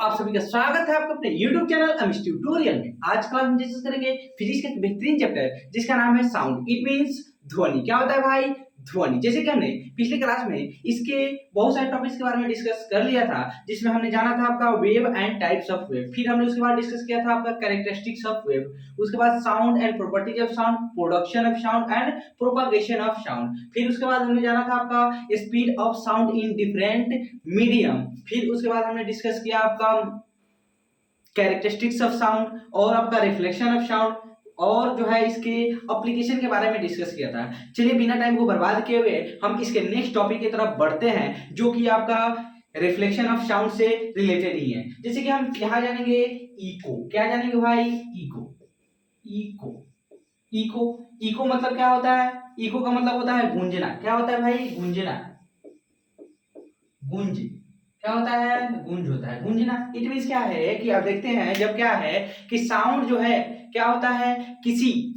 आप सभी का स्वागत है आपके अपने YouTube चैनल अमिश ट्यूटोरियल में। आज क्लास में डिस्कस करेंगे फिजिक्स का एक बेहतरीन चैप्टर जिसका नाम है साउंड। इट मींस ध्वनि। क्या होता है भाई? ध्वनि। जैसे कि हमने पिछले क्लास में इसके बहुत सारे टॉपिक्स के बारे में डिस्कस कर लिया था, जिसमें हमने जाना था आपका wave and types of wave. फिर हमने उसके बाद डिस्कस किया था आपका कैरेक्टरिस्टिक्स ऑफ वेव। उसके बाद sound and properties of sound, production of sound and propagation of sound. फिर उसके बाद हमने जाना था आपका speed of sound in different medium. फिर उसके बाद हमने डिस्कस किया आपका कैरेक्टरिस्टिक्स ऑफ साउंड और आपका रिफ्लेक्शन ऑफ साउंड और जो है इसके एप्लीकेशन के बारे में डिस्कस किया था। चलिए बिना टाइम को बर्बाद किए हुए हम इसके नेक्स्ट टॉपिक की तरफ बढ़ते हैं, जो कि आपका रिफ्लेक्शन ऑफ साउंड से रिलेटेड ही है। जैसे कि हम यहाँ जानेंगे इको। क्या जानेंगे भाई? इको। इको इको इको मतलब क्या होता है? इको का मतलब होता है गूंजना। क्या होता है भाई? गूंजना। गूंज क्या होता है? गूंज होता है, गूंजना। इट मींस क्या है कि आप देखते हैं जब क्या है कि साउंड जो है क्या होता है, किसी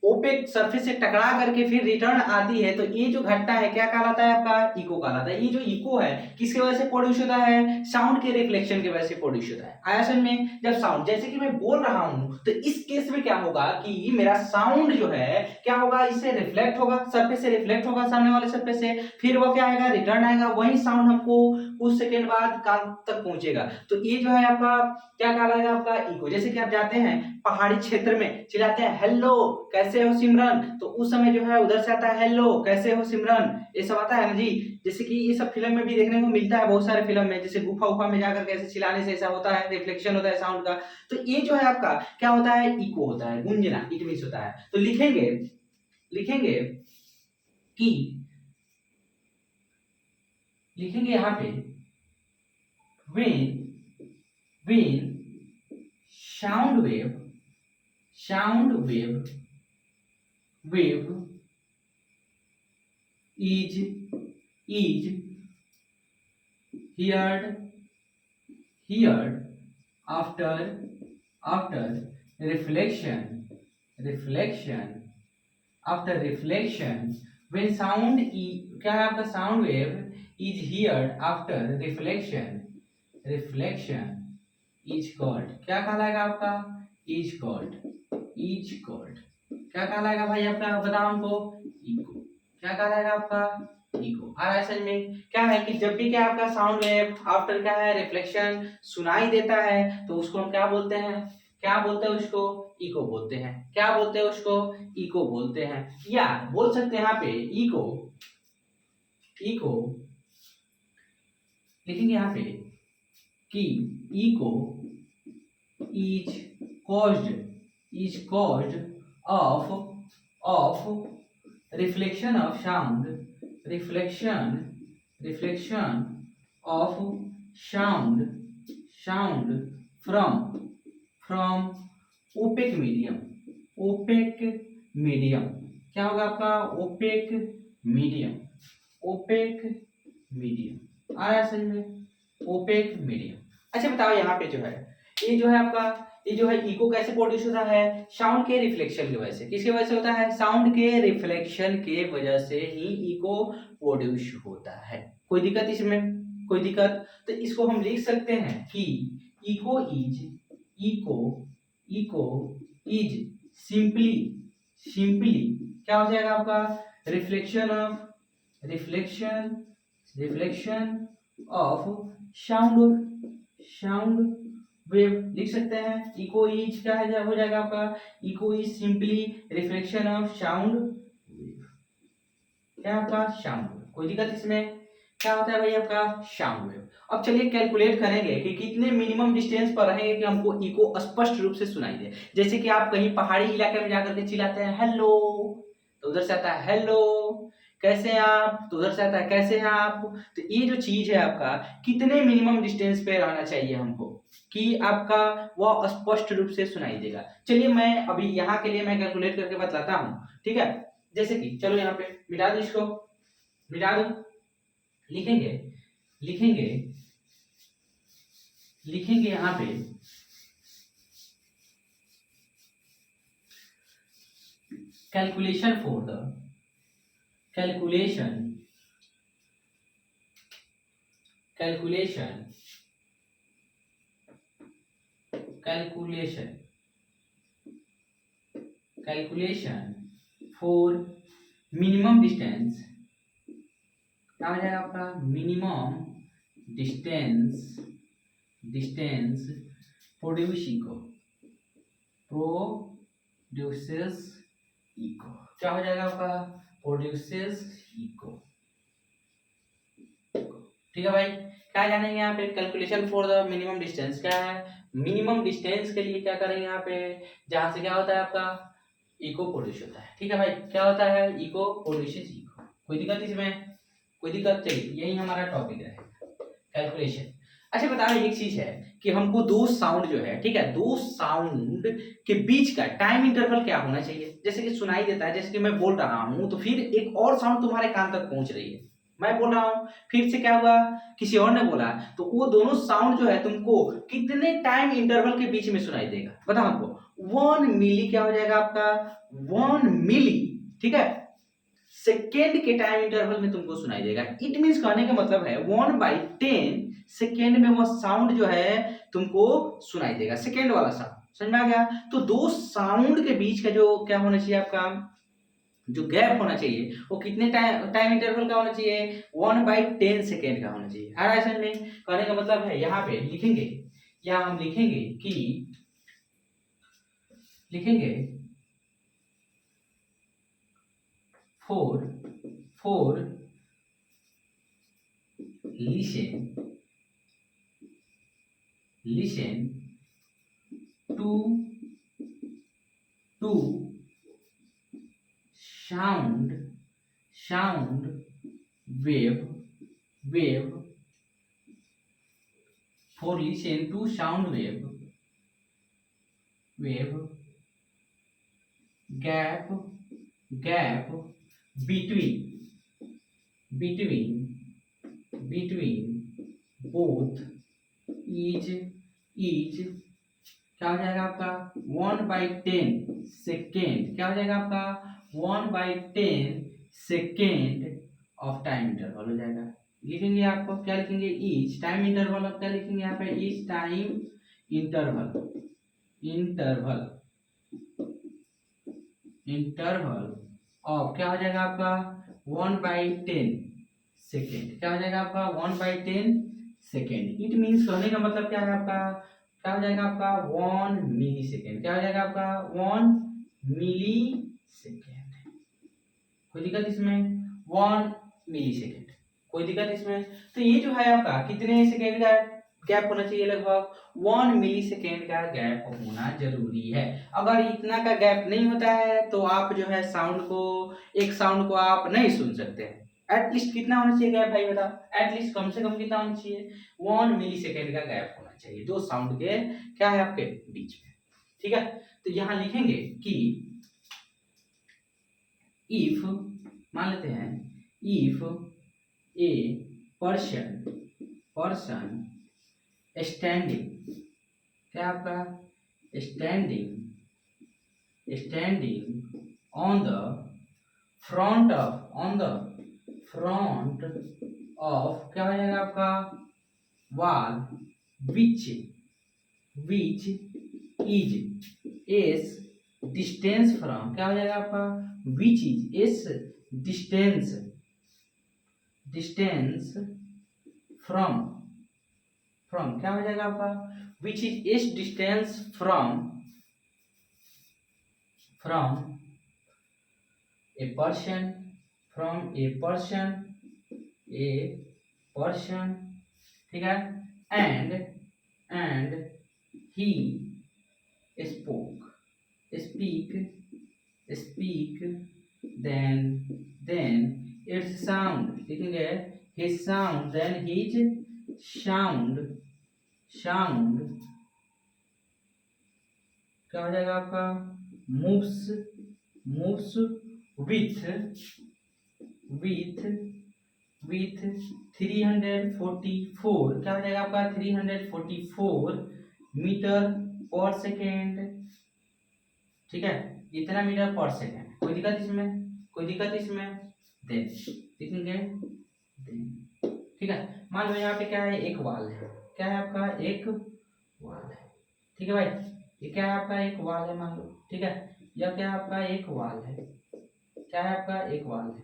ओपेक सरफेस से टकरा करके फिर रिटर्न आती है, तो ये जो घटना है क्या कहलाता है? आपका इको कहलाता है। ये जो इको है किसकी वजह से प्रोड्यूस होता है? साउंड के रिफ्लेक्शन की वजह से प्रोड्यूस होता है। आया समझ में? जब साउंड, जैसे कि मैं बोल रहा हूं, तो इस केस में क्या होगा कि मेरा साउंड जो है क्या होगा, इससे रिफ्लेक्ट होगा, सरफेस से रिफ्लेक्ट होगा सामने वाले सरफेस से, फिर वो क्या आएगा? रिटर्न आएगा। वही साउंड हमको कुछ सेकंड बाद कान तक पहुंचेगा। तो ये जो है आपका क्या कहलाएगा? आपका इको। जैसे कि आप जाते हैं पहाड़ी क्षेत्र में, चिल्लाते हैं हेलो कैसे हो सिमरन, तो उस समय जो है उधर से आता है हेलो कैसे हो सिमरन, ये सब आता है ना जी। जैसे कि ये सब फिल्म में भी देखने को मिलता है, बहुत सारे फिल्म में, जैसे गुफा उफा में जाकर के ऐसे चिल्लाने से ऐसा होता है, रिफ्लेक्शन होता है साउंड का। तो ये जो है आपका क्या होता है? इको होता है, गूंजना। इट मींस होता है। तो लिखेंगे लिखेंगे कि लिखेंगे यहाँ पे when sound wave is heard after reflection when sound क्या है आपका? Sound wave is heard after reflection is called. क्या कहलाएगा आपका? इज कॉल्ड क्या कहलाएगा भाई आपका? बताओ हमको। इको। क्या कहलाएगा आपका? इको। आ रहा है समझ में? क्या है कि जब भी क्या आपका साउंड वेव आफ्टर क्या है रिफ्लेक्शन सुनाई देता है, तो उसको हम क्या बोलते हैं? क्या बोलते हैं उसको? इको बोलते हैं। क्या बोलते हैं उसको? इको बोलते हैं। या बोल सकते हैं यहाँ पे इको इको लिखेंगे यहाँ पे कि eco is caused of reflection of sound from opaque medium। क्या होगा आपका? OPEC medium. आ रहा है समझ में? Opaque medium. अच्छा बताओ यहाँ पे जो है ये जो है आपका ये जो है इको कैसे प्रोड्यूस होता है? साउंड के रिफ्लेक्शन की वजह से। किसकी वजह से होता है? साउंड के रिफ्लेक्शन के वजह से ही इको प्रोड्यूस होता है। कोई दिक्कत इसमें? कोई दिक्कत? तो इसको हम लिख सकते हैं कि इको इज सिंपली क्या हो जाएगा आपका? रिफ्लेक्शन ऑफ साउंड वेव लिख सकते हैं। इको इज क्या है? हो जाएगा आपका echo is simply reflection of sound wave. क्या आपका? Sound wave. कोई दिक्कत इसमें? क्या होता है भाई आपका? Sound wave. अब चलिए कैलकुलेट करेंगे कि कितने मिनिमम डिस्टेंस पर रहेंगे कि हमको इको स्पष्ट रूप से सुनाई दे। जैसे कि आप कहीं पहाड़ी इलाके में जाकर के चिल्लाते हैं हेलो, तो उधर से आता है हेलो कैसे हैं आप, तो उधर से आता है कैसे हैं आप। तो ये जो चीज है आपका कितने मिनिमम डिस्टेंस पे रहना चाहिए हमको कि आपका वह स्पष्ट रूप से सुनाई देगा। चलिए मैं अभी यहाँ के लिए मैं कैलकुलेट करके बतलाता हूँ, ठीक है। जैसे कि चलो यहाँ पे मिटा दो, इसको मिटा दो। लिखेंगे लिखेंगे लिखेंगे यहाँ पे calculation calculation for minimum distance, क्या हो जाएगा आपका मिनिमम डिस्टेंस प्रोड्यूसेस इको, क्या हो जाएगा आपका प्रोड्यूसेस इको। ठीक है भाई, क्या जानेंगे यहाँ पे calculation for the minimum distance, क्या है मिनिमम डिस्टेंस के लिए क्या करेंगे यहाँ पे, जहां से क्या होता है आपका इको प्रोड्यूस होता है। ठीक है भाई, क्या होता है इको प्रोड्यूसेस इको। कोई दिक्कत इसमें, कोई दिक्कत, चलिए यही हमारा टॉपिक है कैलकुलेशन। अच्छा बताओ एक चीज है कि हमको दो साउंड जो है, ठीक है, दो साउंड के बीच का टाइम इंटरवल क्या होना चाहिए। जैसे कि सुनाई देता है, जैसे कि मैं बोल रहा हूं तो फिर एक और साउंड तुम्हारे कान तक पहुंच रही है, मैं बोल रहा हूं फिर से क्या हुआ किसी और ने बोला, तो वो दोनों साउंड जो है तुमको कितने टाइम इंटरवल के बीच में सुनाई देगा, बताओ हमको। 1 मिली क्या हो जाएगा आपका 1 मिली, ठीक है, सेकेंड के टाइम इंटरवल में तुमको सुनाई देगा। इट मींस कहने का मतलब है 1/10 सेकेंड में वो साउंड जो है तुमको सुनाई देगा, सेकेंड वाला साउंड, समझ में आ गया। तो दो साउंड के बीच का जो क्या होना चाहिए आपका जो गैप होना चाहिए वो कितने टाइम इंटरवल का होना चाहिए 1/10 सेकेंड का होना चाहिए। आ रहा है समझ में, कहने का मतलब है यहाँ पे लिखेंगे, या हम लिखेंगे कि लिखेंगे four listen to sound wave for listen to sound wave gap between both is क्या हो जाएगा आपका 1/10 सेकेंड, क्या हो जाएगा आपका 1/10 सेकेंड ऑफ टाइम इंटरवल हो जाएगा। लिखेंगे आपको क्या लिखेंगे ईच टाइम इंटरवल, अब क्या लिखेंगे यहाँ पे ईच टाइम इंटरवल ऑफ क्या हो जाएगा आपका 1/10 सेकेंड, क्या हो जाएगा आपका 1/10 सेकेंड। इट मीन्स कहने का मतलब क्या है आपका, क्या हो जाएगा आपका 1 मिली सेकेंड, क्या हो जाएगा आपका 1 मिली सेकेंड। कोई दिक्कत इसमें 1 मिली सेकेंड, कोई दिक्कत इसमें। तो ये जो है आपका कितने सेकेंड का गैप होना चाहिए, लगभग 1 मिली सेकेंड का गैप होना जरूरी है। अगर इतना का गैप नहीं होता है तो आप जो है एक साउंड को आप नहीं सुन सकते हैं। एटलीस्ट कितना होना चाहिए गैप भाई बताओ, एटलीस्ट कम से कम कितना होना चाहिए 1 मिली सेकेंड का गैप होना चाहिए दो साउंड के क्या है आपके बीच में। ठीक है, तो यहां लिखेंगे कि इफ, मान लेते हैं इफ ए पर्सन स्टैंडिंग, क्या आपका standing on the front of क्या हो जाएगा आपका wall which is as distance from, क्या हो जाएगा आपका which is as distance from क्या हो जाएगा आपका which is as distance from a person ठीक है, and he speak then its sound, लिखेंगे his sound, then his sound क्या हो जाएगा आपका मूव्स विथ 344, क्या हो जाएगा आपका 344 मीटर पर सेकेंड। ठीक है, इतना मीटर पर सेकेंड, कोई दिक्कत इसमें देन लिखेंगे देन। ठीक है, मान लो यहाँ पे क्या है एक वाल है, क्या है आपका एक वाल है। ठीक ठीक है भाई, ये क्या है आपका एक वाल है मान लो, ठीक है, यह क्या है आपका एक वाल है, क्या है आपका एक वाल है।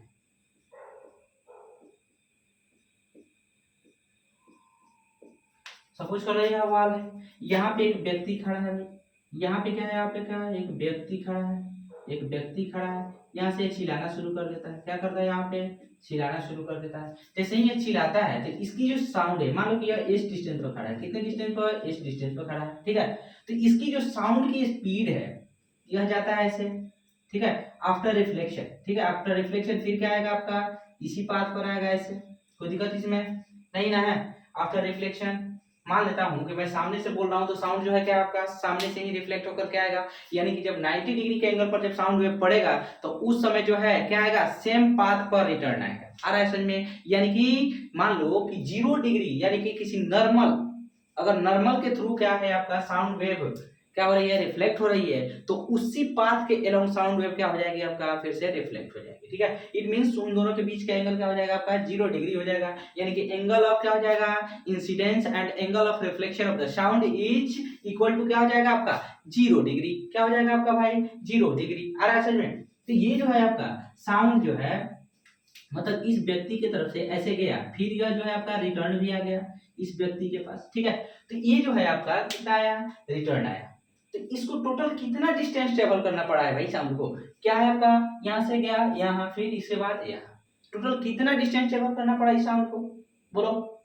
सपोज करो यह वाल है, यहाँ पे एक व्यक्ति खड़ा है भाई, यहाँ पे क्या है, यहाँ पे क्या है, एक व्यक्ति खड़ा है, एक व्यक्ति खड़ा है, यहाँ से चिल्लाना शुरू कर देता है, क्या करता है यहाँ पे चिल्लाना शुरू कर देता है। जैसे ही ये चिल्लाता है तो इसकी जो साउंड है, मान लो कि यह एस डिस्टेंस पर खड़ा है, कितने डिस्टेंस पर, एस डिस्टेंस पर खड़ा है, ठीक है, तो इसकी जो साउंड की स्पीड है यह जाता है ऐसे, ठीक है, आफ्टर रिफ्लेक्शन, ठीक है, आफ्टर रिफ्लेक्शन फिर क्या आएगा आपका इसी पाथ पर आएगा ऐसे, कोई दिक्कत इसमें नहीं ना है। आफ्टर रिफ्लेक्शन मान लेता हूं कि मैं सामने से बोल रहा हूं तो साउंड जो है क्या आपका सामने से ही रिफ्लेक्ट होकर के आएगा, यानी कि जब 90 डिग्री के एंगल पर जब साउंड वेव पड़ेगा तो उस समय जो है क्या आएगा सेम पाथ पर रिटर्न आएगा। आ रहा है समझ में, यानी कि मान लो कि 0 डिग्री यानी कि किसी नॉर्मल, अगर नॉर्मल के थ्रू क्या है आपका साउंड वेव क्या हो रही है रिफ्लेक्ट हो रही है, तो उसी पाथ के अलोंग साउंड वेव क्या हो जाएगी आपका फिर से रिफ्लेक्ट हो जाएगी, ठीक है। इट मींस उन दोनों के बीच का एंगल क्या हो जाएगा आपका 0 डिग्री हो जाएगा, यानी कि एंगल ऑफ क्या हो जाएगा incidence and angle of reflection of the sound is equal to क्या हो जाएगा आपका 0 डिग्री, क्या हो जाएगा आपका भाई 0 डिग्री। आ रहा है समझ में, तो ये जो है आपका साउंड जो है मतलब इस व्यक्ति की तरफ से ऐसे गया, फिर यह जो है आपका रिटर्न भी आ गया इस व्यक्ति के पास, ठीक है, तो ये जो है आपका कितना आया रिटर्न आया। तो इसको टोटल कितना डिस्टेंस ट्रेवल करना पड़ा है भाई साउंड को, क्या है आपका यहाँ से गया यहाँ, फिर इसके बाद यहाँ, टोटल कितना डिस्टेंस ट्रेवल करना पड़ा इस साउंड को बोलो,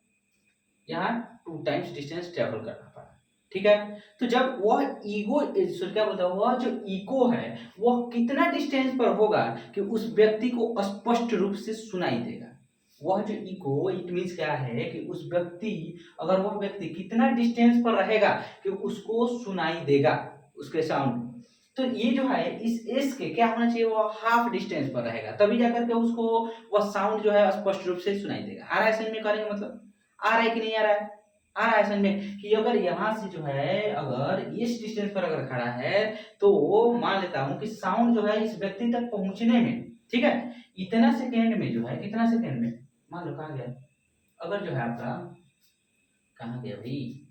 यहाँ 2 टाइम्स डिस्टेंस ट्रेवल करना पड़ा, ठीक है। तो जब वह ईगो क्या बोलता है वह जो इको है वह कितना डिस्टेंस पर होगा कि उस व्यक्ति को स्पष्ट रूप से सुनाई देगा, वह जो इको इट मींस क्या है कि उस व्यक्ति अगर वह व्यक्ति कितना डिस्टेंस पर रहेगा कि उसको सुनाई देगा उसके साउंड, तो ये जो है इस एस के क्या होना चाहिए वो हाफ डिस्टेंस पर रहेगा, तभी जाकर के उसको वह साउंड जो है स्पष्ट रूप से सुनाई देगा। आ रहा है समझ में करने का मतलब, आ रहा है कि नहीं आ रहा है, आ रहा है समझ में कि अगर यहाँ से जो है अगर इस डिस्टेंस पर अगर खड़ा है तो मान लेता हूँ कि साउंड जो है इस व्यक्ति तक पहुंचने में, ठीक है, इतना सेकेंड में जो है कितना सेकेंड में मान लो कहाँ गया, अगर जो है आपका कहाँ गया भाई,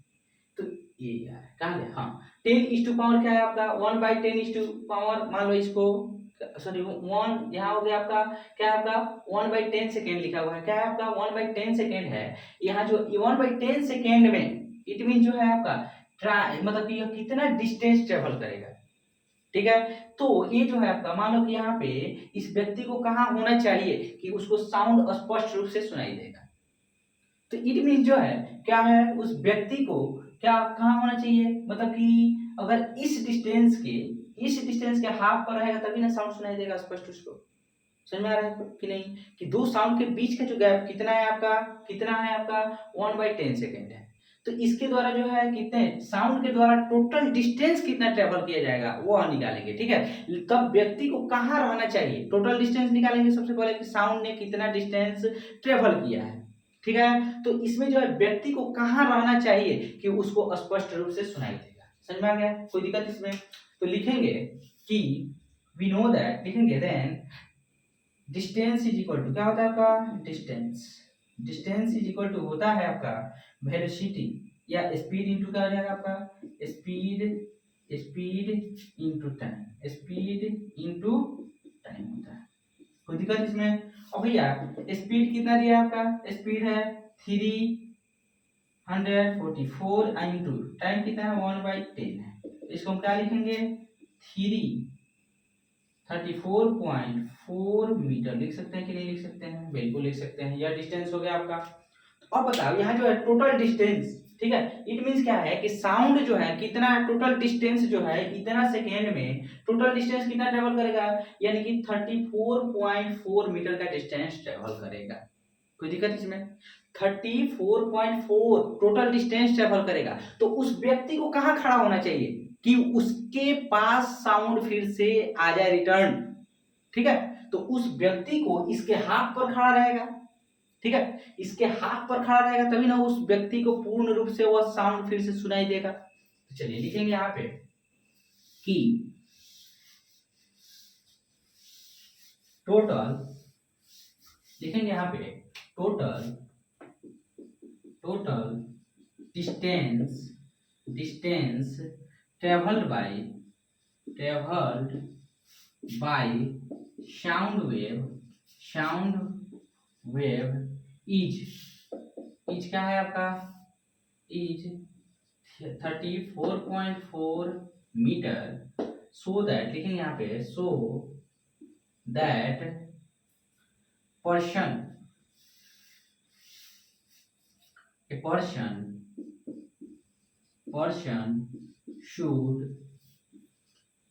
तो ये यार कहाँ गया, हाँ 10 क्या है आपका 1/10 मान लो इसको सॉरी 1 यहाँ हो गया आपका क्या है आपका 1/10 सेकेंड लिखा हुआ है, क्या है आपका 1/10 सेकेंड है, यहाँ जो 1/10 सेकेंड में इट मीन जो है आपका मतलब कि यह कितना डिस्टेंस ट्रेवल करेगा, ठीक है। तो ये जो है आपका मान लो कि यहाँ पे इस व्यक्ति को कहाँ होना चाहिए कि उसको साउंड स्पष्ट रूप से सुनाई देगा, तो इट मीन जो है क्या है उस व्यक्ति को क्या कहाँ होना चाहिए, मतलब कि अगर इस डिस्टेंस के हाफ पर रहेगा तभी ना साउंड सुनाई देगा स्पष्ट उसको, समझ में आ रहा है कि नहीं कि दो साउंड के बीच का जो गैप कितना है आपका 1/10 सेकेंड है, तो इसके द्वारा जो है कितने साउंड के द्वारा टोटल डिस्टेंस कितना ट्रेवल किया जाएगा वो निकालेंगे, ठीक है। तब व्यक्ति को कहाँ रहना चाहिए टोटल डिस्टेंस निकालेंगे सबसे पहले कि साउंड ने कितना डिस्टेंस ट्रेवल किया है, ठीक है, तो इसमें जो है व्यक्ति को कहाँ रहना चाहिए कि उसको स्पष्ट रूप से सुनाई देगा, समझ में आ गया कोई दिक्कत इसमें, तो लिखेंगे कि वी नो दैट, लिखेंगे then distance is equal to क्या होता है आपका डिस्टेंस इज इक्वल टू होता है आपका वेलोसिटी या स्पीड इनटू क्या हो जाएगा आपका स्पीड इनटू टाइम होता है, कोई दिक्कत इसमें। और भैया स्पीड कितना दिया आपका स्पीड है 344 इनटू टाइम कितना है 1/10 है, इसको हम क्या लिखेंगे 34.4 मीटर लिख सकते हैं कि नहीं लिख सकते हैं, बिल्कुल लिख सकते हैं, यह डिस्टेंस हो गया आपका। अब बताओ यहाँ जो है टोटल डिस्टेंस, ठीक है, इट मींस क्या है कि साउंड जो है कितना टोटल डिस्टेंस जो है इतना सेकेंड में टोटल डिस्टेंस कितना ट्रेवल करेगा, यानी कि 34.4 मीटर का डिस्टेंस ट्रेवल करेगा, कोई दिक्कत इसमें 34.4 टोटल डिस्टेंस ट्रेवल करेगा, तो उस व्यक्ति को कहाँ खड़ा होना चाहिए कि उसके पास साउंड फिर से आ जाए रिटर्न, ठीक है, तो उस व्यक्ति को इसके हाथ पर खड़ा रहेगा, ठीक है, इसके हाथ पर खड़ा रहेगा तभी ना उस व्यक्ति को पूर्ण रूप से वह साउंड फिर से सुनाई देगा। तो चलिए लिखेंगे यहाँ पे कि टोटल, लिखेंगे यहाँ पे total distance travelled by sound wave is क्या है आपका, इज 34.4 मीटर, सो दैट लिखेंगे यहाँ पे, so that person should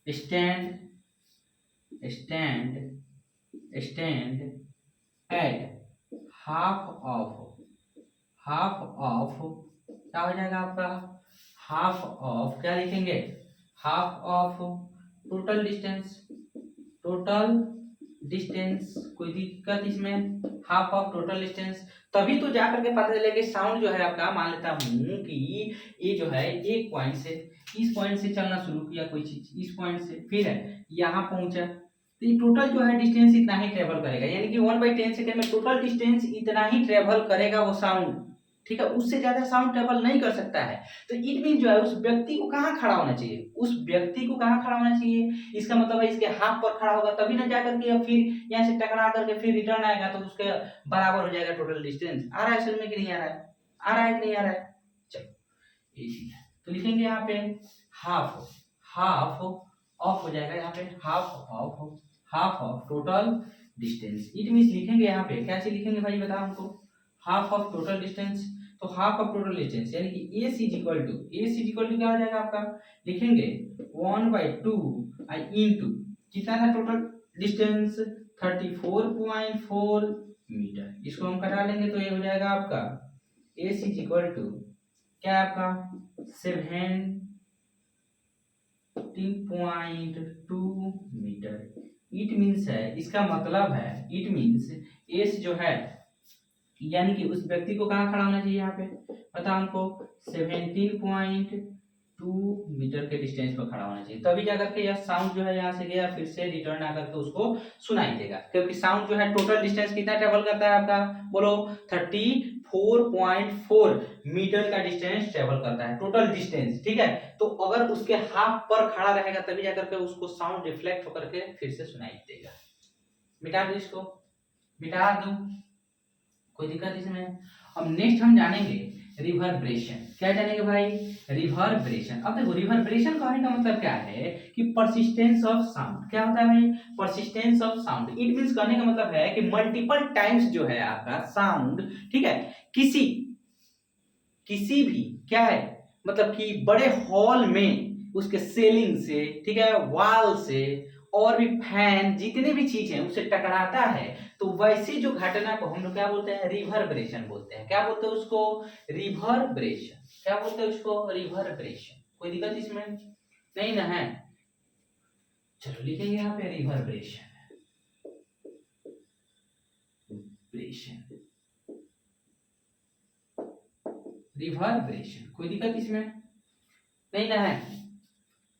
stand at half of क्या हो जाएगा आपका, हाफ ऑफ क्या लिखेंगे, हाफ ऑफ टोटल डिस्टेंस, कोई दिक्कत इसमें, हाफ ऑफ टोटल डिस्टेंस। तभी तो जाकर के पता चले कि साउंड जो है आपका, मान लेता हूं कि ये जो है एक पॉइंट से, इस पॉइंट से चलना शुरू किया कोई चीज, इस पॉइंट से फिर है यहाँ पहुंचा, तो ये टोटल जो है डिस्टेंस इतना ही ट्रेवल करेगा, यानी कि 1/10 सेकंड में टोटल डिस्टेंस इतना ही ट्रेवल करेगा वो साउंड, ठीक है, उससे ज्यादा साउंड ट्रेवल नहीं कर सकता है। तो इट मीन जो है उस व्यक्ति को कहाँ खड़ा होना चाहिए, इसका मतलब है इसके हाथ पर खड़ा होगा, तभी ना जाकर के फिर यहाँ से टकरा करके फिर रिटर्न आएगा, तो उसके बराबर हो जाएगा टोटल डिस्टेंस। आ रहा है समझ में कि नहीं आ रहा है, कि नहीं आ रहा है, चलो ये चीज है। तो लिखेंगे यहाँ पे हाफ ऑफ हो जाएगा, यहाँ पे half of total distance, it mean लिखेंगे यहाँ पे, कैसे लिखेंगे भाई बताओ हमको, हाफ ऑफ टोटल डिस्टेंस, तो हाफ ऑफ टोटल डिस्टेंस यानी कि AC इक्वल टू क्या हो जाएगा आपका, लिखेंगे 1/2 इंटू कितना था टोटल डिस्टेंस 34.4 मीटर, इसको हम कटा लेंगे तो ये हो जाएगा आपका AC इक्वल टू क्या आपका 17.2 मीटर। इट मीन्स है, इसका मतलब है, इट मीन्स एस जो है यानी कि उस व्यक्ति को कहाँ खड़ा होना चाहिए, यहाँ पे पता हमको 17.2 मीटर के डिस्टेंस पर खड़ा होना चाहिए, तभी जाकर के यह साउंड जो है यहाँ से गया फिर से रिटर्न आकर के उसको सुनाई देगा, क्योंकि साउंड जो है टोटल डिस्टेंस कितना ट्रेवल करता है आपका, बोलो 34.4 मीटर का डिस्टेंस ट्रेवल करता है टोटल डिस्टेंस, ठीक है। तो अगर उसके हाथ पर खड़ा रहेगा तभी जाकर के उसको साउंड रिफ्लेक्ट होकर के फिर से सुनाई देगा। मिटा दो इसको, मिटा दो, कोई दिक्कत इसमें। अब नेक्स्ट हम जानेंगे रिवर्बरेशन। क्या जानेंगे भाई, रिवर्बरेशन। अब देखो रिवर्बरेशन कहने का मतलब क्या है कि परसिस्टेंस ऑफ साउंड। क्या होता है भाई, persistence of sound. It means कहने का मतलब है कि मल्टीपल टाइम्स जो है आपका साउंड, ठीक है, किसी भी क्या है मतलब कि बड़े हॉल में उसके सेलिंग से, ठीक है, वॉल से और भी फैन जितने भी चीज है उससे टकराता है, तो वैसे जो घटना को हम लोग क्या बोलते हैं, रिवर्बरेशन बोलते हैं। क्या बोलते हैं उसको, रिवर्बरेशन। क्या बोलते हैं उसको, रिवर्बरेशन। कोई दिक्कत इसमें नहीं ना है, चलो लिखेंगे यहाँ पे रिवर्बरेशन। रिवर्बरेशन कोई दिक्कत इसमें नहीं ना है,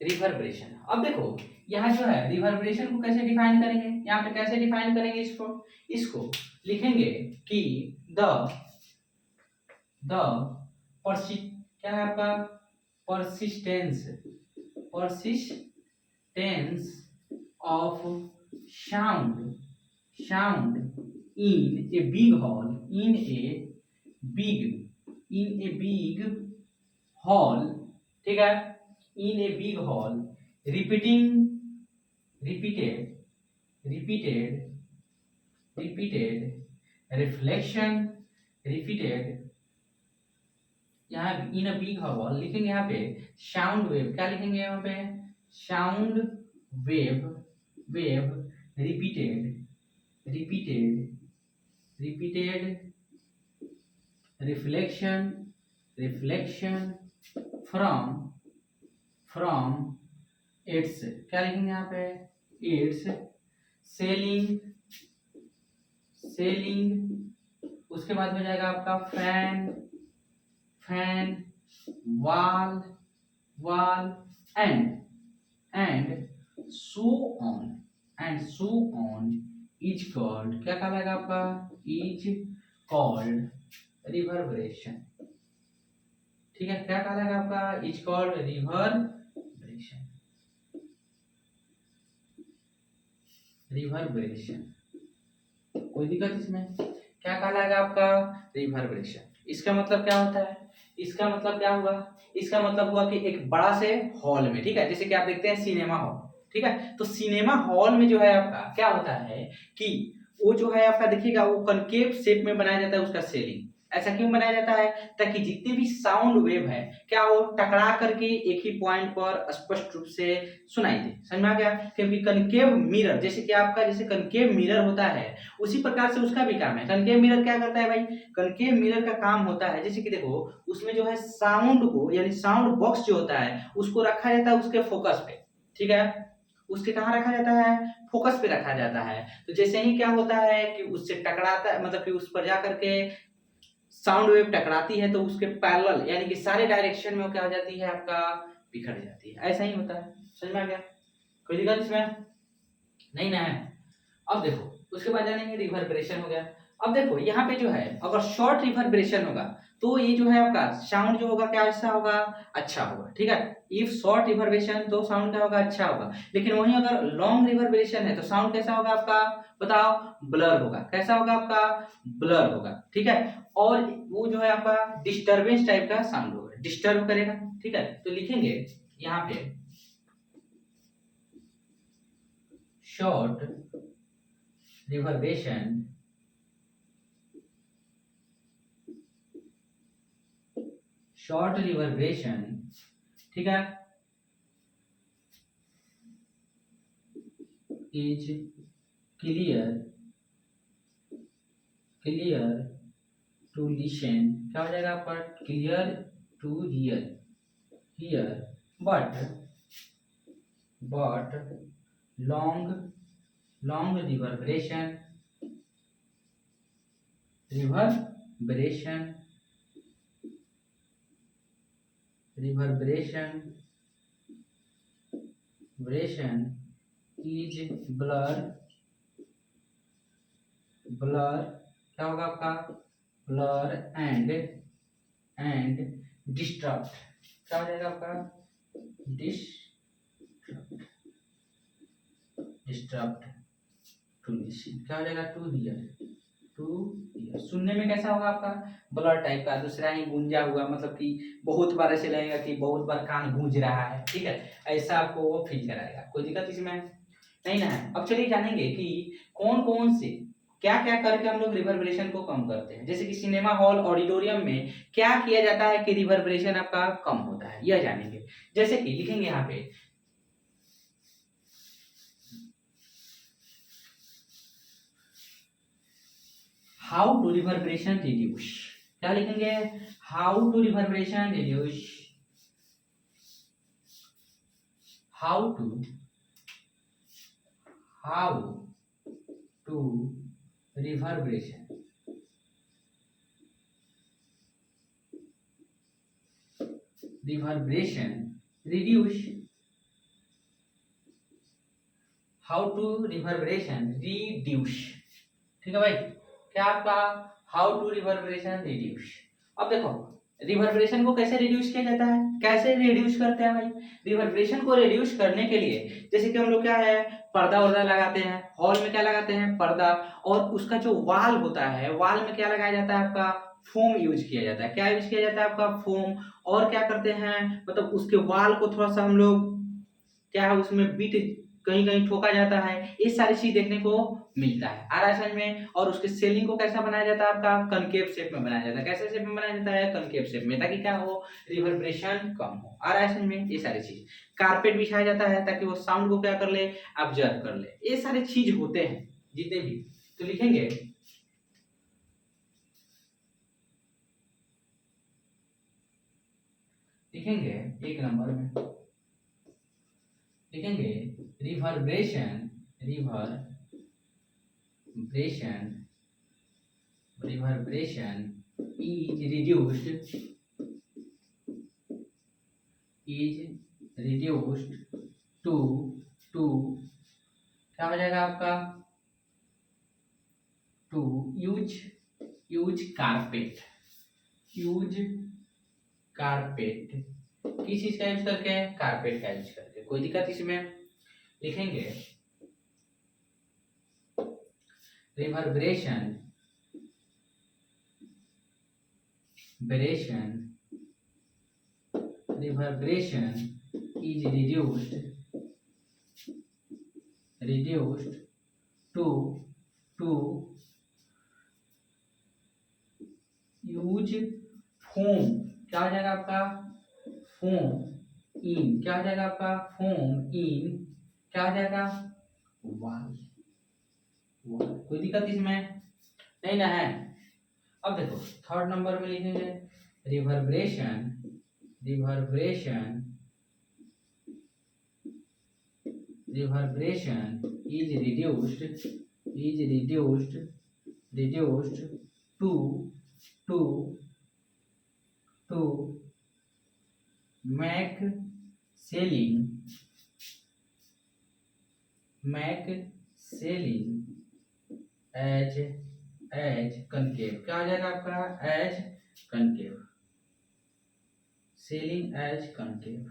रिवर्बरेशन। अब देखो यहाँ जो है रिवर्बरेशन को कैसे डिफाइन करेंगे, यहाँ पे कैसे डिफाइन करेंगे इसको लिखेंगे कि क्या है आपका, persistence of sound in a big hall, ठीक है, in a big hall repeated यहाँ इन अ बिग हॉल लिखेंगे, यहाँ पे साउंड वेव। क्या लिखेंगे यहाँ पे, sound wave repeated reflection from its, क्या लिखेंगे यहाँ पे, इट्स सेलिंग, उसके बाद हो जाएगा आपका fan wall and so on is called, क्या कहलाएगा आपका, इज कॉल्ड रिवर्बरेशन, ठीक है। क्या कहलाएगा आपका, is called reverberation. Reverberation, reverberation, कोई दिक्कत इसमें? क्या कहलाएगा आपका? रिवर्बरेशन। इसका मतलब क्या होता है? इसका मतलब क्या हुआ? इसका मतलब हुआ कि एक बड़ा से हॉल में, ठीक है, जैसे कि आप देखते हैं सिनेमा हॉल, ठीक है, तो सिनेमा हॉल में जो है आपका क्या होता है कि वो जो है आपका देखिएगा वो कनकेव शेप में बनाया जाता है उसका सेलिंग। ऐसा क्यों बनाया जाता है? ताकि जितने भी साउंड वेव है क्या वो टकरा करके एक ही पॉइंट पर स्पष्ट रूप से सुनाई दे। समझ में आ गया? क्योंकि कनकेव मिरर, जैसे कि आपका जैसे कनकेव मिरर होता है उसी प्रकार से उसका भी काम है। कनकेव मिरर क्या करता है भाई? कनकेव मिरर का काम होता है जैसे कि देखो उसमें जो है साउंड को यानी साउंड बॉक्स जो होता है उसको रखा जाता है उसके फोकस पे, ठीक है, उसके कहाँ रखा जाता है? फोकस पे रखा जाता है। तो जैसे ही क्या होता है कि उससे टकराता है, मतलब कि उस पर जा करके साउंड वेव टकराती है तो उसके पैरेलल यानी कि सारे डायरेक्शन में वो क्या हो जाती है आपका? बिखर जाती है। ऐसा ही होता है। समझ में आ गया? कोई दिक्कत इसमें नहीं ना है? अब देखो उसके बाद जानेंगे रिवर्बरेशन हो गया। अब देखो यहाँ पे जो है अगर शॉर्ट रिवर्बरेशन होगा तो ये जो है आपका साउंड जो होगा क्या ऐसा होगा? अच्छा होगा, ठीक है। इफ शॉर्ट रिवर्बरेशन तो साउंड क्या होगा? अच्छा होगा। लेकिन वहीं अगर लॉन्ग रिवर्बरेशन है तो साउंड कैसा होगा आपका? बताओ। ब्लर होगा। कैसा होगा आपका? ब्लर होगा, ठीक है। और वो जो है आपका डिस्टर्बेंस टाइप का साउंड होगा, डिस्टर्ब करेगा, ठीक है। तो लिखेंगे यहाँ पे शॉर्ट रिवर्बरेशन, शॉर्ट रिवर्बरेशन, ठीक है, is clear, clear to listen. क्या हो जाएगा आपका? Clear to hear, hear, but long, long reverberation, reverberation, reverberation, reverberation is blur, blur क्या होगा आपका? Blur and disturb. क्या हो जाएगा आपका? Disturb to listen. क्या हो जाएगा? To hear, to hear. सुनने में कैसा होगा आपका? ब्लर टाइप का, दूसरा ही गूंजा हुआ, मतलब कि बहुत बार ऐसे लगेगा कि बहुत बार कान गूंज रहा है, ठीक है, ऐसा आपको वो फील कराएगा। कोई दिक्कत इसमें नहीं ना है? अब चलिए जानेंगे कि कौन कौन से क्या क्या करके हम लोग रिवर्बरेशन को कम करते हैं। जैसे कि सिनेमा हॉल ऑडिटोरियम में क्या किया जाता है कि रिवर्बरेशन आपका कम होता है, यह जानेंगे। जैसे कि लिखेंगे यहाँ पे हाउ टू रिवर्बरेशन रिड्यूस। क्या लिखेंगे? How to reverberation reduce, how to reverberation, reverberation reduce, how to reverberation reduce, ठीक है भाई। क्या आपका? How to reverberation reduce. अब देखो रिवर्बरेशन को कैसे रिड्यूस किया जाता है? कैसे रिड्यूस करते हैं भाई? रिवर्बरेशन को रिड्यूस करने के लिए जैसे कि हम लोग क्या है पर्दा वर्दा लगाते हैं, हॉल में क्या लगाते हैं? पर्दा। और उसका जो वाल होता है, वाल में क्या लगाया जाता है आपका? फोम यूज किया जाता है। क्या यूज किया जाता है आपका? फोम। और क्या करते हैं, मतलब उसके वाल को थोड़ा सा हम लोग क्या है उसमें बीट कहीं कहीं ठोका जाता है। ये सारी चीज देखने को मिलता है। आ रहा है समझ में? और उसके सेलिंग को कैसा बनाया जाता है आपका? कनकेव शेप में बनाया जाता है। कैसे शेप में बनाया जाता है? कनकेव शेप में, ताकि क्या हो? रिवर्बरेशन कम हो। आ रहा है समझ में? ये सारी चीज। कारपेट बिछाया जाता है ताकि वो साउंड को क्या कर ले? ऑब्जर्व कर ले। ये सारे चीज होते हैं जितने भी। तो लिखेंगे एक नंबर में लिखेंगे reverberation, reverberation is reduced to क्या हो जाएगा आपका? To use carpet, use carpet. किस चीज का यूज करके? कारपेट का यूज करके। कोई दिक्कत इसमें? लिखेंगे reverberation is reduced to use foam, क्या हो जाएगा आपका? फोम इन, क्या हो जाएगा आपका? फोम इन, क्या हो जाएगा? वॉल। कोई दिक्कत इसमें नहीं ना है? अब देखो थर्ड नंबर में लिखेंगे reverberation is reduced to make selling as concave, क्या हो जाएगा आपका? As concave, selling as concave।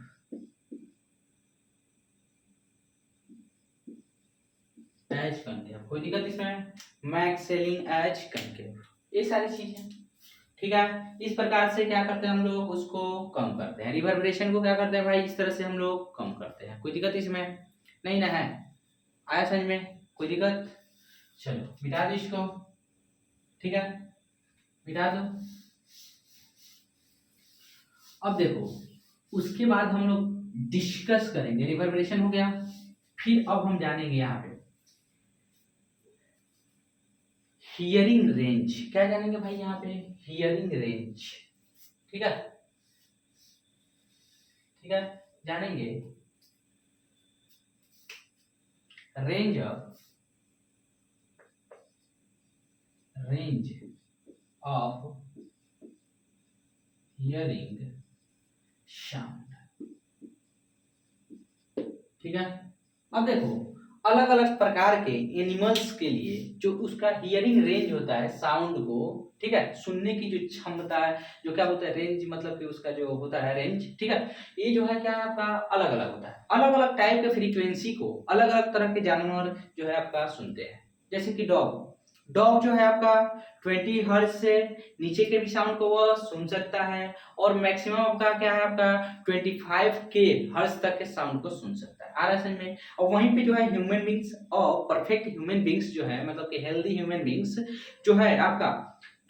कोई दिक्कत इसमें? मैक्स सेलिंग एज कंकेव, ये सारी चीजें ठीक है। इस प्रकार से क्या करते हैं हम लोग? उसको कम करते हैं। रिवर्बरेशन को क्या करते हैं भाई? इस तरह से हम लोग कम करते हैं। कोई दिक्कत इसमें नहीं ना है? आया समझ में? कोई दिक्कत? चलो मिटा दो इसको, ठीक है, मिटा दो। अब देखो उसके बाद हम लोग डिस्कस करेंगे, रिवर्बरेशन हो गया, फिर अब हम जानेंगे यहाँ पे हियरिंग रेंज। क्या जानेंगे भाई यहाँ पे? हियरिंग रेंज, ठीक है, ठीक है, जानेंगे रेंज ऑफ हियरिंग साउंड, ठीक है। अब देखो अलग अलग प्रकार के एनिमल्स के लिए जो उसका हियरिंग रेंज होता है साउंड को, ठीक है, सुनने की जो क्षमता है, जो क्या होता है रेंज, मतलब कि उसका जो होता है रेंज, ठीक है, ये जो है क्या है आपका अलग अलग होता है। अलग अलग टाइप के फ्रीक्वेंसी को अलग अलग तरह के जानवर जो है आपका सुनते हैं। जैसे कि डॉग जो है आपका 20 हर्ट्ज से नीचे के भी साउंड को वह सुन सकता है, और मैक्सिमम आपका क्या है आपका 25K हर्ट्ज तक के साउंड को सुन सकता है। आ रहा है समझ में? और वहीं पे जो है ह्यूमन बींग्स और परफेक्ट ह्यूमन बींग्स जो है, मतलब कि हेल्दी ह्यूमन बींग्स जो है आपका